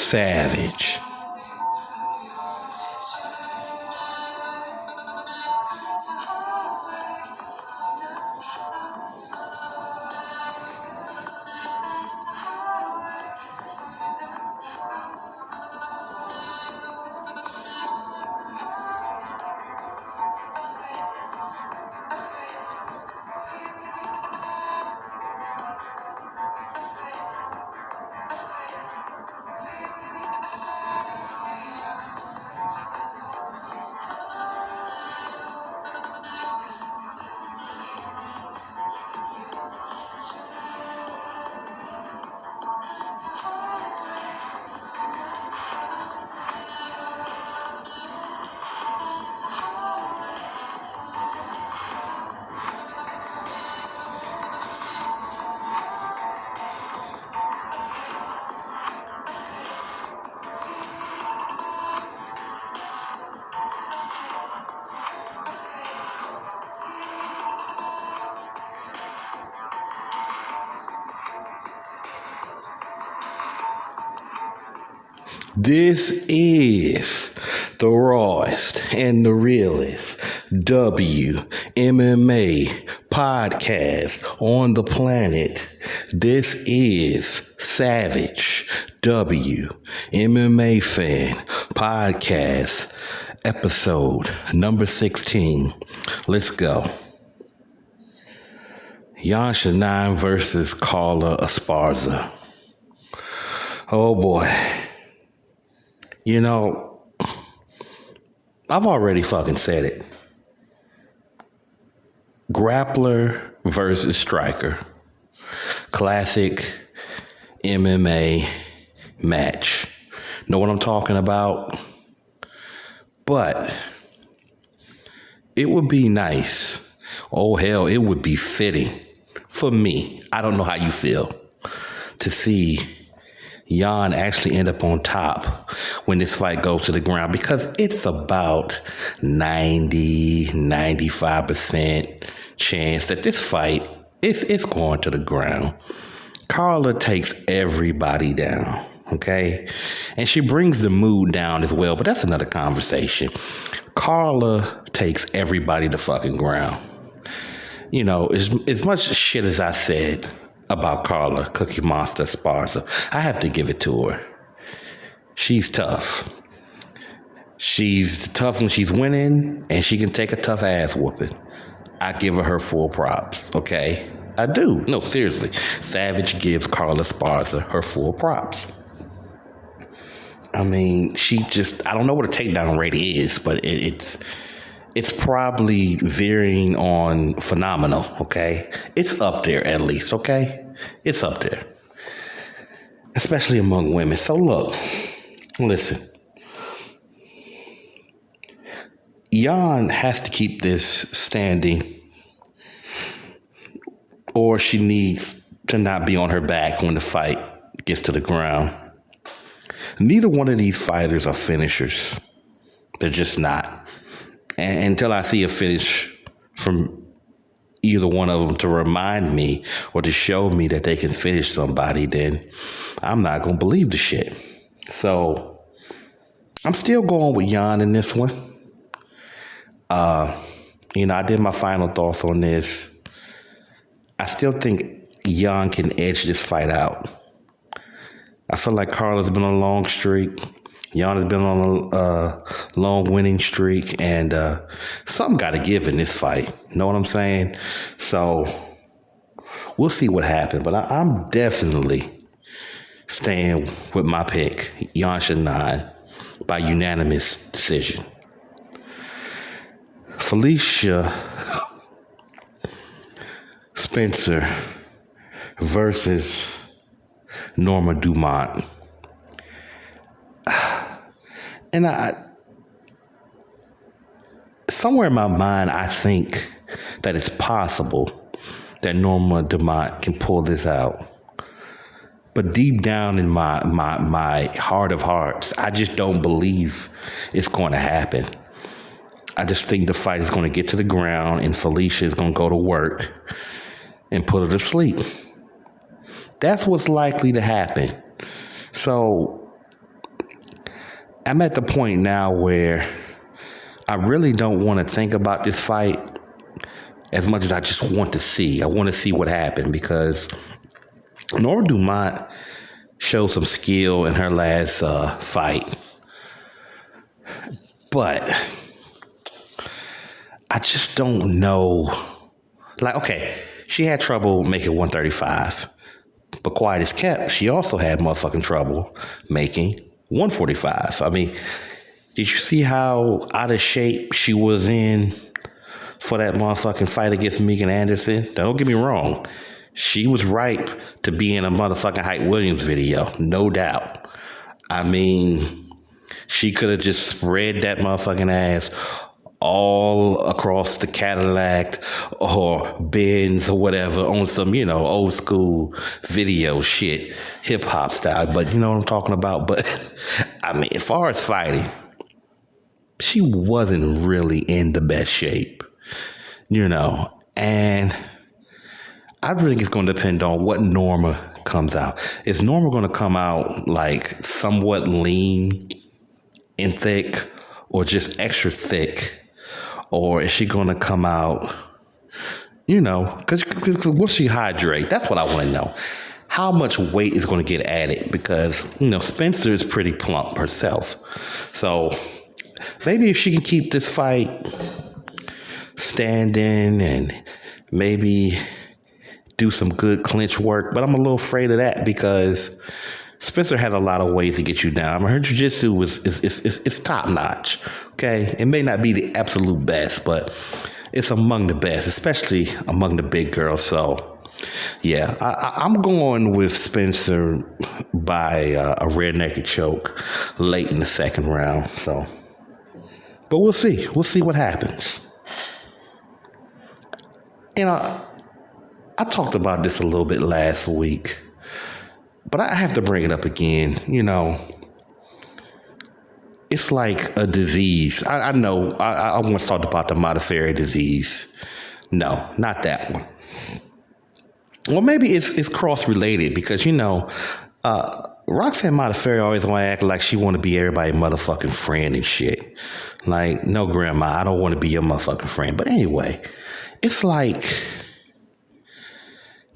Savage. This is the rawest and the realest WMMA podcast on the planet. This is Savage WMMAFAN podcast, episode number 16. Let's go. Xianon versus Carla Esparza. Oh boy. You know, I've already fucking said it. Grappler versus striker. Classic MMA match. Know what I'm talking about? But it would be nice. Oh, hell, it would be fitting for me. I don't know how you feel to see Xianon actually end up on top when this fight goes to the ground, because it's about 95% chance that this fight it's going to the ground. Carla takes everybody down, okay? And she brings the mood down as well, but that's another conversation. Carla takes everybody to fucking ground. You know, as much shit as I said about Carla, Cookie Monster Esparza, I have to give it to her. She's tough. She's tough when she's winning, and she can take a tough ass whooping. I give her full props, okay? I do. No, seriously. Savage gives Carla Esparza her full props. I mean, I don't know what a takedown rate is, but it's probably veering on phenomenal, okay? It's up there at least, okay? It's up there. Especially among women. So look, listen. Xianon has to keep this standing, or she needs to not be on her back when the fight gets to the ground. Neither one of these fighters are finishers. They're just not. And until I see a finish from either one of them to remind me or to show me that they can finish somebody, then I'm not going to believe the shit. So I'm still going with Xianon in this one. I did my final thoughts on this. I still think Xianon can edge this fight out. I feel like Carla's been on a long streak. Xianon has been on a long winning streak, and something got to give in this fight. Know what I'm saying? So we'll see what happens. But I'm definitely staying with my pick, Xianon, by unanimous decision. Felicia Spencer versus Norma Dumont. And somewhere in my mind, I think that it's possible that Norma Dumont can pull this out. But deep down in my heart of hearts, I just don't believe it's going to happen. I just think the fight is going to get to the ground and Felicia is going to go to work and put her to sleep. That's what's likely to happen. So I'm at the point now where I really don't want to think about this fight as much as I just want to see. I want to see what happened because Norma Dumont showed some skill in her last fight. But I just don't know. Like, okay, she had trouble making 135. But quiet as kept, she also had motherfucking trouble making 145. I mean, did you see how out of shape she was in for that motherfucking fight against Megan Anderson? Now, don't get me wrong. She was ripe to be in a motherfucking Hype Williams video, no doubt. I mean, she could have just spread that motherfucking ass all across the Cadillac or Benz or whatever on some, old school video shit, hip hop style. But you know what I'm talking about? But I mean, as far as fighting, she wasn't really in the best shape, and I really think it's going to depend on what Norma comes out. Is Norma going to come out like somewhat lean and thick or just extra thick? Or is she going to come out, because will she hydrate? That's what I want to know. How much weight is going to get added? Because, Spencer is pretty plump herself. So maybe if she can keep this fight standing and maybe do some good clinch work. But I'm a little afraid of that because Spencer had a lot of ways to get you down. I mean, her jiu-jitsu is top notch. Okay, it may not be the absolute best, but it's among the best, especially among the big girls. So, yeah, I'm going with Spencer by a rear naked choke late in the second round. So, but we'll see. We'll see what happens. I talked about this a little bit last week. But I have to bring it up again, It's like a disease. I know I once talked about the Montefiore disease. No, not that one. Well, maybe it's cross-related because, Roxanne Montefiore always want to act like she want to be everybody's motherfucking friend and shit. Like, no, grandma, I don't want to be your motherfucking friend. But anyway, it's like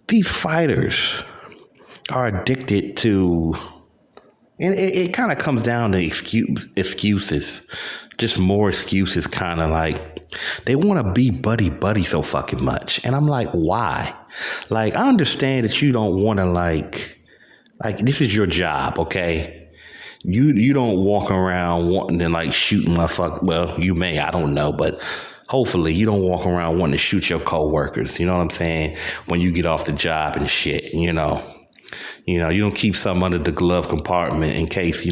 these fighters are addicted to, and it kind of comes down to excuses, just more excuses, kind of like they want to be buddy so fucking much. And I'm like, why? Like, I understand that you don't want to like this is your job, okay? You don't walk around wanting to like shoot motherfucker. Well, you may, I don't know, but hopefully you don't walk around wanting to shoot your coworkers. You know what I'm saying? When you get off the job and shit, you don't keep something under the glove compartment in case,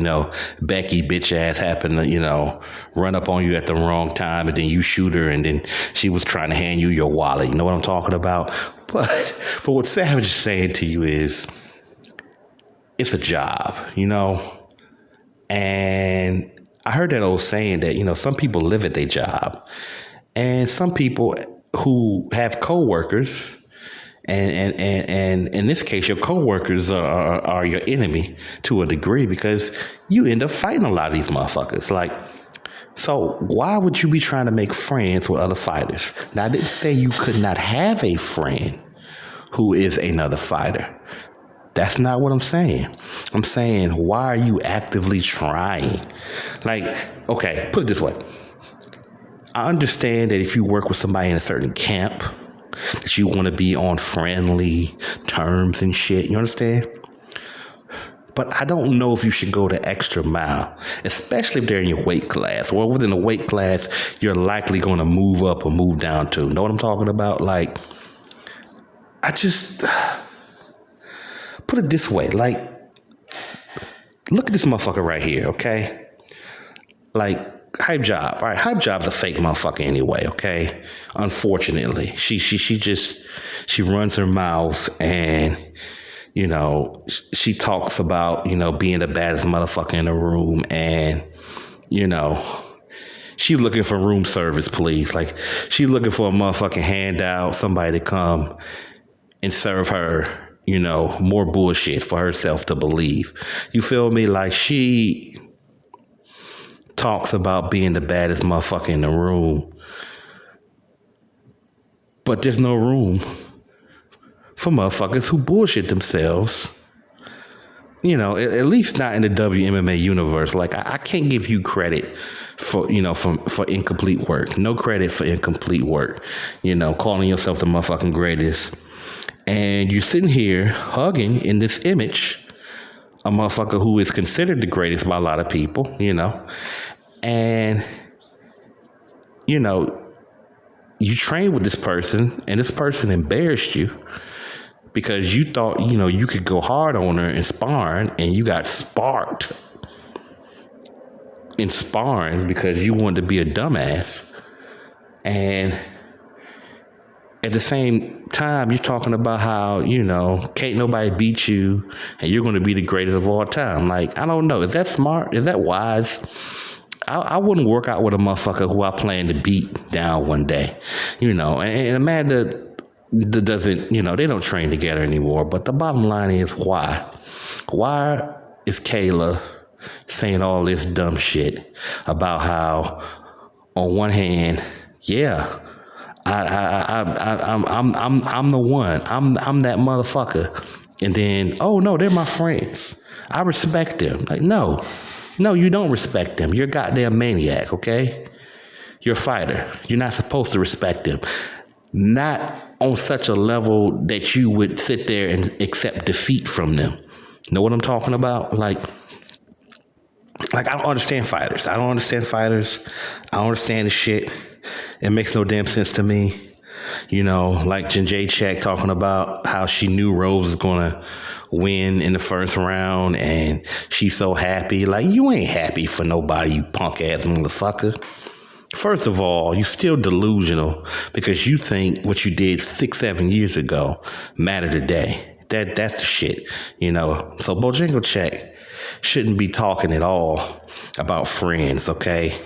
Becky bitch ass happened to, run up on you at the wrong time and then you shoot her and then she was trying to hand you your wallet. You know what I'm talking about? But what Savage is saying to you is it's a job, and I heard that old saying that, some people live at their job and some people who have coworkers. And in this case, your coworkers are your enemy to a degree because you end up fighting a lot of these motherfuckers. Like, so why would you be trying to make friends with other fighters? Now, I didn't say you could not have a friend who is another fighter. That's not what I'm saying. I'm saying, why are you actively trying? Like, okay, put it this way. I understand that if you work with somebody in a certain camp, that you want to be on friendly terms and shit. You understand? But I don't know if you should go the extra mile, especially if they're in your weight class or within the weight class you're likely going to move up or move down to. Know what I'm talking about? Like, I just put it this way. Like, look at this motherfucker right here, okay? Like, Hype Job. All right, Hype Job's a fake motherfucker anyway, okay? Unfortunately. She runs her mouth and, she talks about, being the baddest motherfucker in the room and, she looking for room service, please. Like, she looking for a motherfucking handout, somebody to come and serve her, more bullshit for herself to believe. You feel me? Like, she talks about being the baddest motherfucker in the room. But there's no room for motherfuckers who bullshit themselves. You know, at least not in the WMMA universe. Like, I can't give you credit for, you know, for incomplete work. No credit for incomplete work. You know, calling yourself the motherfucking greatest. And you're sitting here hugging in this image a motherfucker who is considered the greatest by a lot of people, you know. And, you know, you train with this person, and this person embarrassed you because you thought, you know, you could go hard on her in sparring, and you got sparked in sparring because you wanted to be a dumbass. And at the same time, you're talking about how, you know, can't nobody beat you, and you're going to be the greatest of all time. Like, I don't know. Is that smart? Is that wise? I wouldn't work out with a motherfucker who I plan to beat down one day, you know. And Amanda doesn't, you know, they don't train together anymore. But the bottom line is why? Why is Kayla saying all this dumb shit about how, on one hand, yeah, I'm the one. I'm that motherfucker. And then, oh no, they're my friends. I respect them. Like, no, you don't respect them. You're a goddamn maniac, okay? You're a fighter. You're not supposed to respect them. Not on such a level that you would sit there and accept defeat from them. Know what I'm talking about? Like I don't understand fighters. I don't understand the shit. It makes no damn sense to me. You know, like J Check talking about how she knew Rose was going to win in the first round and she's so happy. Like, you ain't happy for nobody, you punk ass motherfucker. First of all, you're still delusional because you think what you did 6-7 years ago mattered today. That's the shit, you know. So Bojangles Check shouldn't be talking at all about friends, okay?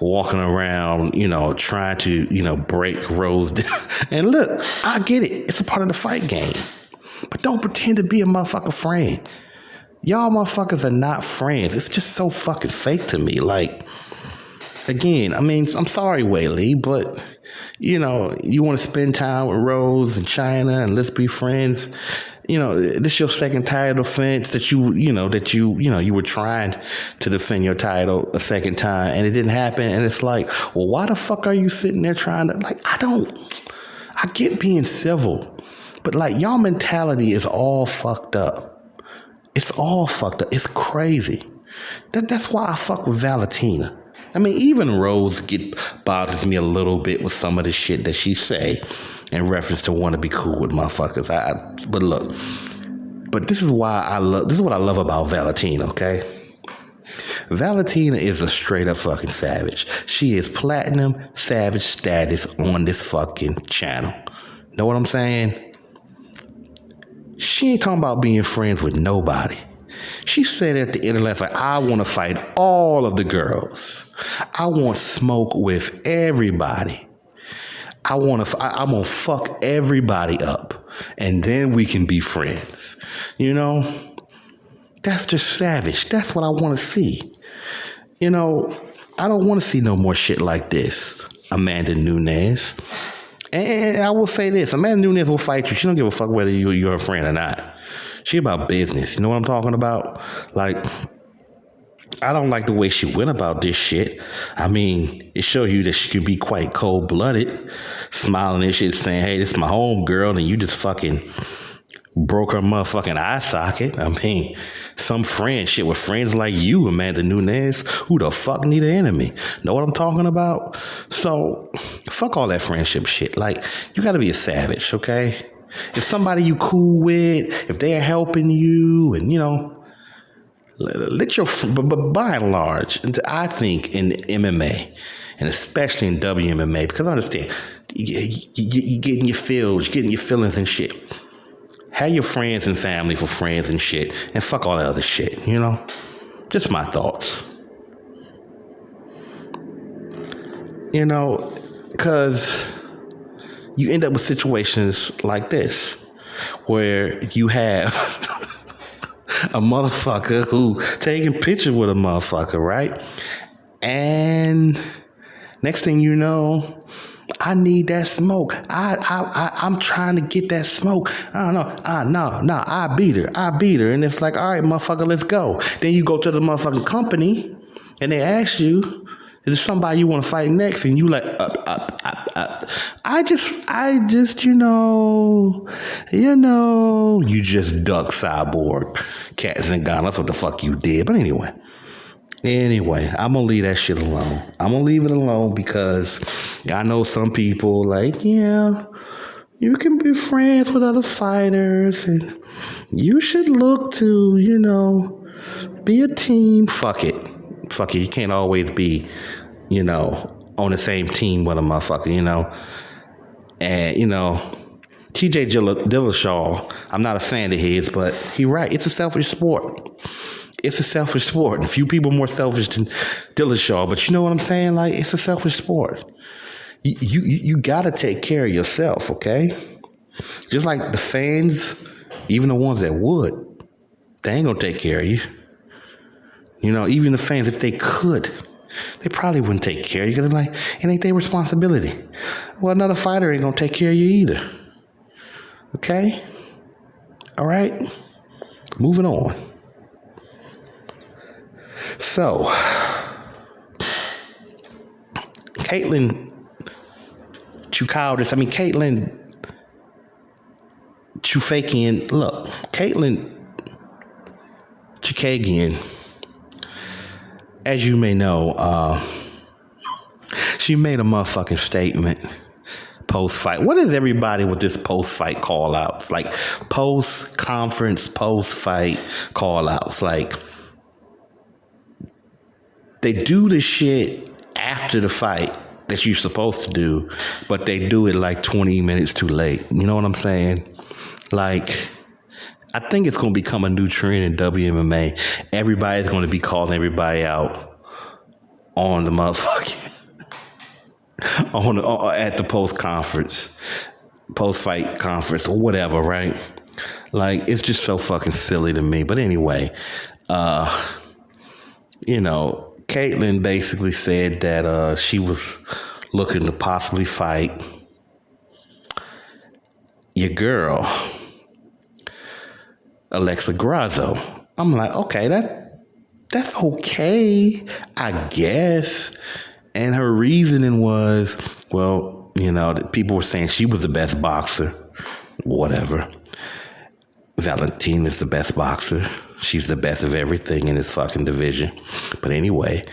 Walking around, you know, trying to, you know, break Rose down. And look, I get it. It's a part of the fight game. But don't pretend to be a motherfucking friend. Y'all motherfuckers are not friends. It's just so fucking fake to me. Like, again, I mean, I'm sorry, Whaley, but, you know, you want to spend time with Rose and China and let's be friends. You know, this is your second title defense that you were trying to defend your title a second time and it didn't happen. And it's like, well, why the fuck are you sitting there trying to, like, I get being civil, but like y'all mentality is all fucked up. It's all fucked up. It's crazy. That's why I fuck with Valentina. I mean, even Rose bothers me a little bit with some of the shit that she say in reference to want to be cool with motherfuckers. But look, this is what I love about Valentina, okay? Valentina is a straight up fucking savage. She is platinum savage status on this fucking channel. Know what I'm saying? She ain't talking about being friends with nobody. She said at the end of last, like, I want to fight all of the girls. I want smoke with everybody. I'm going to fuck everybody up. And then we can be friends. You know? That's just savage. That's what I want to see. You know, I don't want to see no more shit like this, Amanda Nunes. And I will say this. Amanda Nunes will fight you. She don't give a fuck whether you're a friend or not. She about business. You know what I'm talking about? Like, I don't like the way she went about this shit. I mean, it shows you that she can be quite cold-blooded, smiling and shit, saying, hey, this is my home girl, and you just fucking broke her motherfucking eye socket. I mean, some friend shit with friends like you, Amanda Nunes. Who the fuck need an enemy? Know what I'm talking about? So, fuck all that friendship shit. Like, you gotta be a savage, okay? If somebody you cool with, if they're helping you, and, you know, but by and large, I think in MMA, and especially in WMMA, because I understand, you getting your feels, you're getting your feelings and shit. Have your friends and family for friends and shit, and fuck all that other shit, you know? Just my thoughts. You know, because you end up with situations like this, where you have a motherfucker who taking pictures with a motherfucker, right? And next thing you know, I need that smoke. I'm trying to get that smoke. I don't know. No, I beat her. And it's like, all right, motherfucker, let's go. Then you go to the motherfucking company and they ask you, is there somebody you want to fight next? And you like, I just, you just duck Cyborg, Cats and Gun. That's what the fuck you did. But anyway, I'm going to leave that shit alone. I'm going to leave it alone because I know some people like, yeah, you can be friends with other fighters and you should look to, be a team. Fuck it. You can't always be, on the same team with a motherfucker, And, TJ Dillashaw, I'm not a fan of his, but he right. It's a selfish sport. It's a selfish sport. A few people more selfish than Dillashaw, but you know what I'm saying? Like, it's a selfish sport. You got to take care of yourself, okay? Just like the fans, even the ones that would, they ain't going to take care of you. Even the fans, if they could, they probably wouldn't take care of you because they're like, it ain't their responsibility. Well, another fighter ain't going to take care of you either. Okay? All right? Moving on. So, Caitlin Chufakian, look, Caitlin Chukagian, as you may know, she made a motherfucking statement post-fight. What is everybody with this post-fight call-outs? Like, post-conference, post-fight call-outs. Like, they do the shit after the fight that you're supposed to do, but they do it like 20 minutes too late. You know what I'm saying? Like, I think it's going to become a new trend in WMMA. Everybody's going to be calling everybody out on the motherfucking at the post-fight conference or whatever, right? Like, it's just so fucking silly to me. But anyway, Caitlin basically said that she was looking to possibly fight your girl, Alexa Grasso. I'm like, okay, that's okay, I guess. And her reasoning was, well, people were saying she was the best boxer, whatever. Valentina's the best boxer. She's the best of everything in this fucking division. But anyway,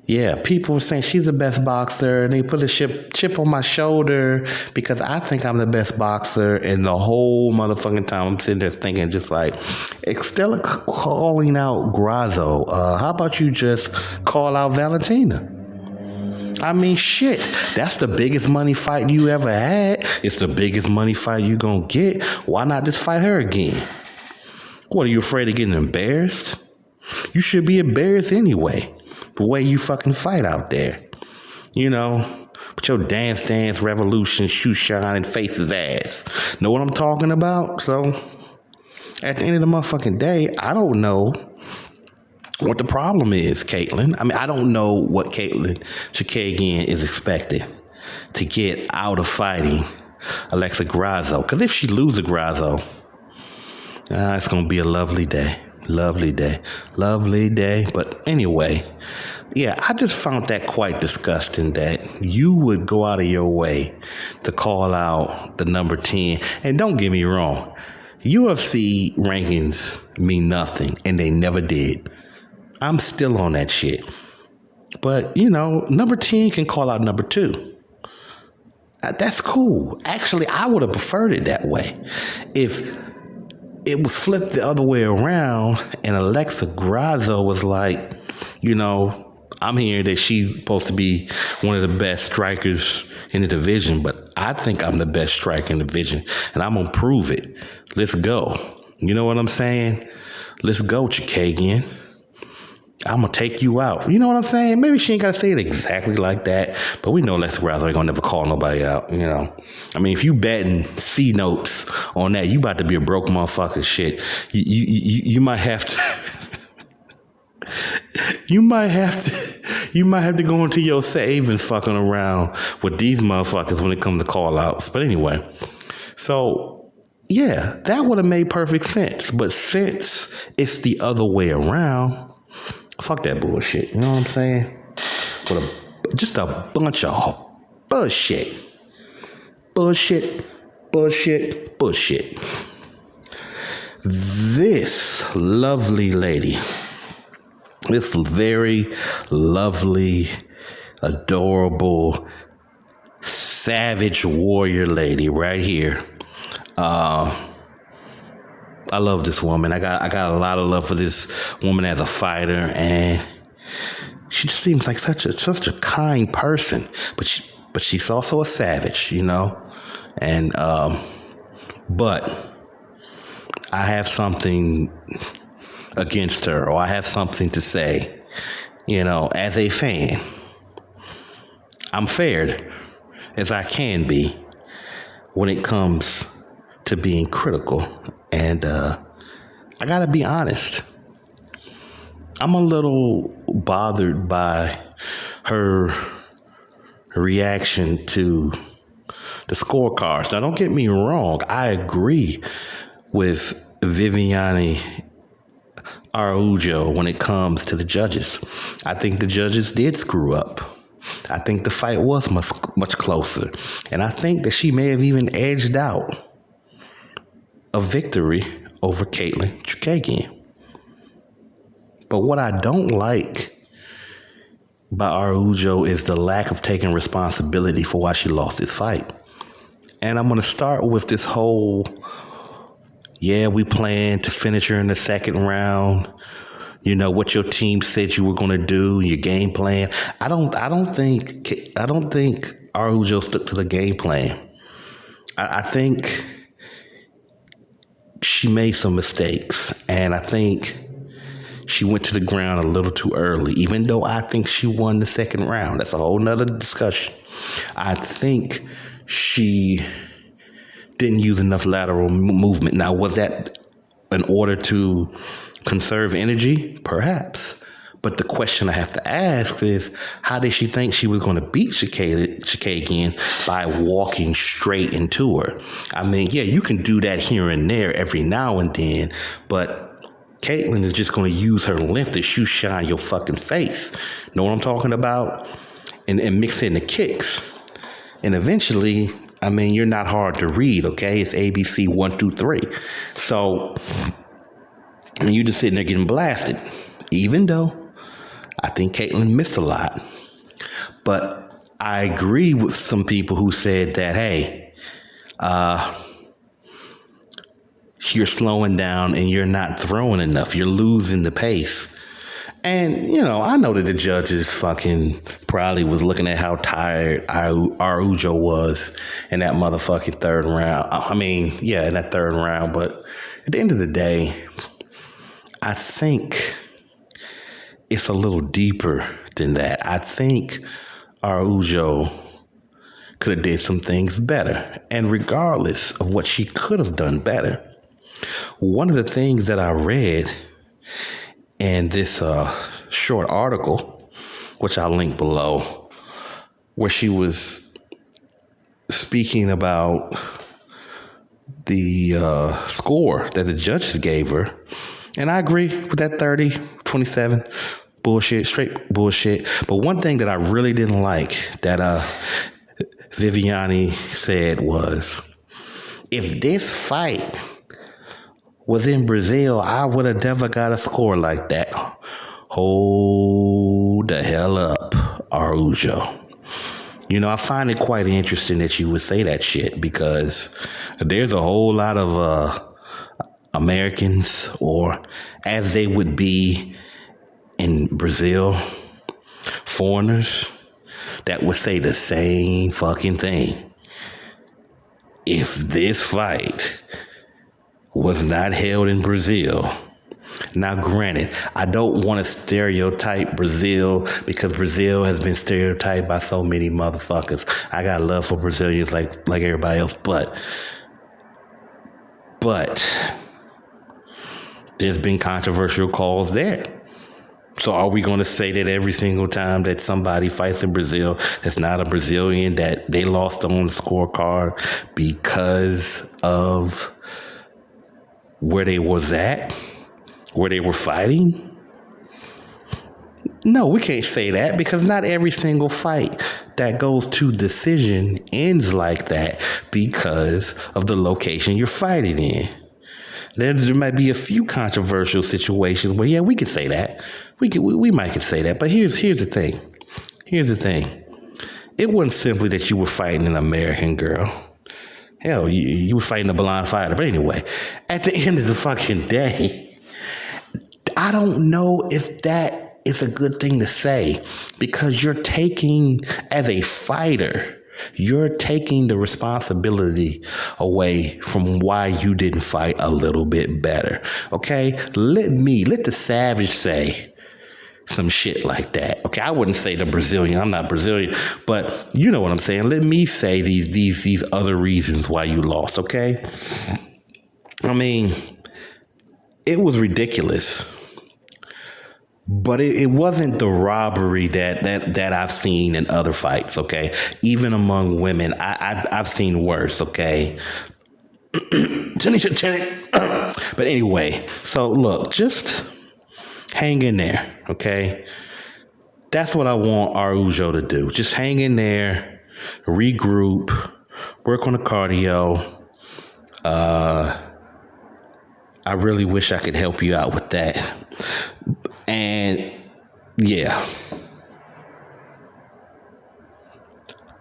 yeah, people were saying she's the best boxer, and they put a chip on my shoulder because I think I'm the best boxer. And the whole motherfucking time I'm sitting there thinking just like, instead of calling out Grasso, how about you just call out Valentina? I mean, shit, that's the biggest money fight you ever had. It's the biggest money fight you gonna get. Why not just fight her again? What, are you afraid of getting embarrassed? You should be embarrassed anyway, the way you fucking fight out there. With your dance revolution, shoe shine, and faces ass. Know what I'm talking about? So, at the end of the motherfucking day, I don't know what the problem is, Caitlin. I mean, I don't know what Caitlin Chukagian is expecting to get out of fighting Alexa Grasso. Because if she loses Grasso, it's going to be a lovely day. Lovely day. But anyway, yeah, I just found that quite disgusting that you would go out of your way to call out the number 10. And don't get me wrong, UFC rankings mean nothing, and they never did. I'm still on that shit. But, number 10 can call out number 2. That's cool. Actually, I would have preferred it that way. If it was flipped the other way around and Alexa Grasso was like, I'm hearing that she's supposed to be one of the best strikers in the division, but I think I'm the best striker in the division, and I'm going to prove it. Let's go. You know what I'm saying? Let's go, Chukagian. I'm going to take you out. You know what I'm saying? Maybe she ain't got to say it exactly like that, but we know Alexa Grasso ain't going to never call nobody out, I mean, if you betting C notes on that, you about to be a broke motherfucker shit. You might have to... You might have You might have to go into your savings fucking around with these motherfuckers when it comes to call outs. But anyway, so yeah, that would have made perfect sense. But since it's the other way around, fuck that bullshit. You know what I'm saying? Just a bunch of bullshit. Bullshit. This lovely lady, this very lovely, adorable, savage warrior lady right here. I love this woman. I got a lot of love for this woman as a fighter, and she just seems like such a kind person. But she's also a savage, you know. And but I have something against her, or I have something to say. You know, as a fan, I'm fair as I can be when it comes to being critical. And I gotta be honest, I'm a little bothered by her reaction to the scorecards. Now, don't get me wrong, I agree with Viviane Araujo when it comes to the judges. I think the judges did screw up. I think the fight was much closer. And I think that she may have even edged out a victory over Katlyn Chookagian. But what I don't like by Araujo is the lack of taking responsibility for why she lost this fight. And I'm going to start with this whole, yeah, we planned to finish her in the second round. You know, what your team said you were going to do, your game plan. I don't think Araujo stuck to the game plan. I think she made some mistakes, and I think she went to the ground a little too early, even though I think she won the second round. That's a whole nother discussion. I think she didn't use enough lateral movement. Now, was that in order to conserve energy? Perhaps. But the question I have to ask is, how did she think she was going to beat Chookagian by walking straight into her? I mean, yeah, you can do that here and there every now and then, but Katlyn is just going to use her length to shoe shine your fucking face. Know what I'm talking about? And mix in the kicks. And eventually, I mean, you're not hard to read, okay? It's ABC 1, 2, 3. So, and you just sitting there getting blasted. Even though I think Katlyn missed a lot. But I agree with some people who said that, hey, you're slowing down and you're not throwing enough. You're losing the pace. And, you know, I know that the judges fucking probably was looking at how tired Araujo was in that motherfucking third round. I mean, yeah, in that third round. But at the end of the day, I think it's a little deeper than that. I think Araujo could have did some things better. And regardless of what she could have done better, one of the things that I read in this short article, which I'll link below, where she was speaking about the score that the judges gave her. And I agree with that 30-27 bullshit, straight bullshit. But one thing that I really didn't like that Viviane said was, if this fight was in Brazil, I would have never got a score like that. Hold the hell up, Araujo. You know, I find it quite interesting that you would say that shit, because there's a whole lot of Americans, or as they would be in Brazil, foreigners, that would say the same fucking thing. If this fight was not held in Brazil. Now, granted, I don't want to stereotype Brazil, because Brazil has been stereotyped by so many motherfuckers. I got love for Brazilians like everybody else, but there's been controversial calls there. So are we going to say that every single time that somebody fights in Brazil that's not a Brazilian, that they lost on the scorecard because of where they was at, where they were fighting? No, we can't say that, because not every single fight that goes to decision ends like that because of the location you're fighting in. There might be a few controversial situations where, yeah, we could say that. We might could say that. But here's the thing. Here's the thing. It wasn't simply that you were fighting an American girl. Hell, you were fighting a blonde fighter. But anyway, at the end of the fucking day, I don't know if that is a good thing to say, because you're taking, as a fighter, you're taking the responsibility away from why you didn't fight a little bit better. Okay? Let the Savage say some shit like that. Okay? I wouldn't say the Brazilian. I'm not Brazilian, but you know what I'm saying. Let me say these other reasons why you lost. Okay? I mean, it was ridiculous. But it wasn't the robbery that I've seen in other fights, okay? Even among women, I've seen worse, okay? But anyway, so look, just hang in there, okay? That's what I want Araujo to do. Just hang in there, regroup, work on the cardio. I really wish I could help you out with that. And yeah,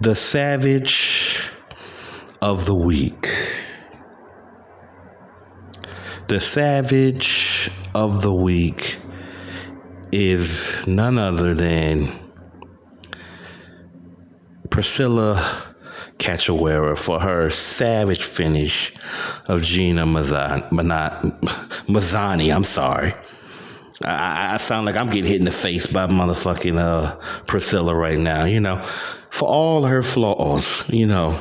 the Savage of the week. The Savage of the week is none other than Priscilla Cachoeira for her savage finish of Gina Mazzani. I'm sorry. I sound like I'm getting hit in the face by motherfucking Priscilla right now, you know. For all her flaws, you know.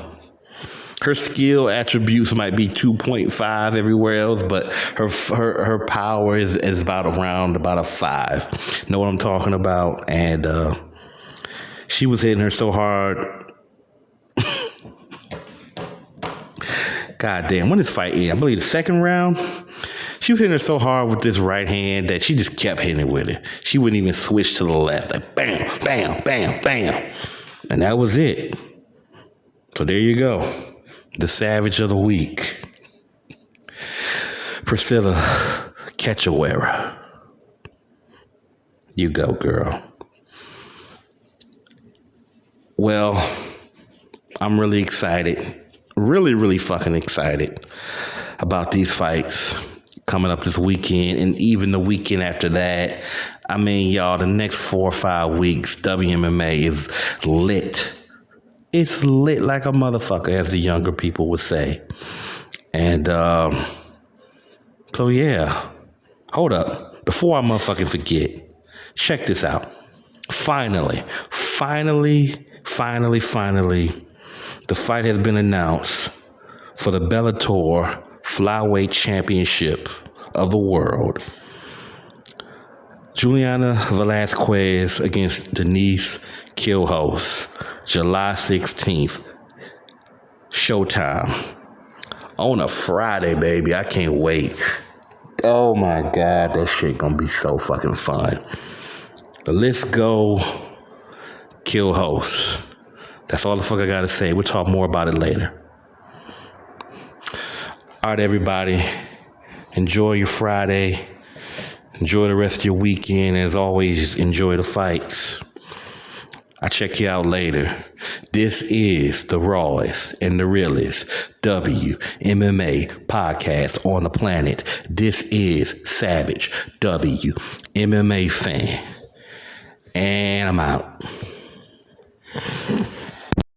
Her skill attributes might be 2.5 everywhere else, but her power is about a 5. Know what I'm talking about? And she was hitting her so hard. God damn, when this fight ended, I believe the second round, she was hitting her so hard with this right hand that she just kept hitting it with it. She wouldn't even switch to the left. Like bam, bam, bam, bam. And that was it. So there you go. The Savage of the week. Priscilla Cachoeira. You go, girl. Well, I'm really excited. Really, really fucking excited about these fights coming up this weekend and even the weekend after that. I mean, y'all, the next 4 or 5 weeks, WMMA is lit. It's lit like a motherfucker, as the younger people would say. And so, yeah. Hold up. Before I motherfucking forget, check this out. Finally, the fight has been announced for the Bellator Flyweight Championship of the world. Juliana Velasquez against Denise Kilhos, July 16th. Showtime. On a Friday, baby. I can't wait. Oh my God, that shit gonna be so fucking fun. But let's go Kilhos. That's all the fuck I gotta say. We'll talk more about it later. All right, everybody. Enjoy your Friday. Enjoy the rest of your weekend. As always, enjoy the fights. I'll check you out later. This is the rawest and the realest WMMA podcast on the planet. This is Savage WMMA fan. And I'm out.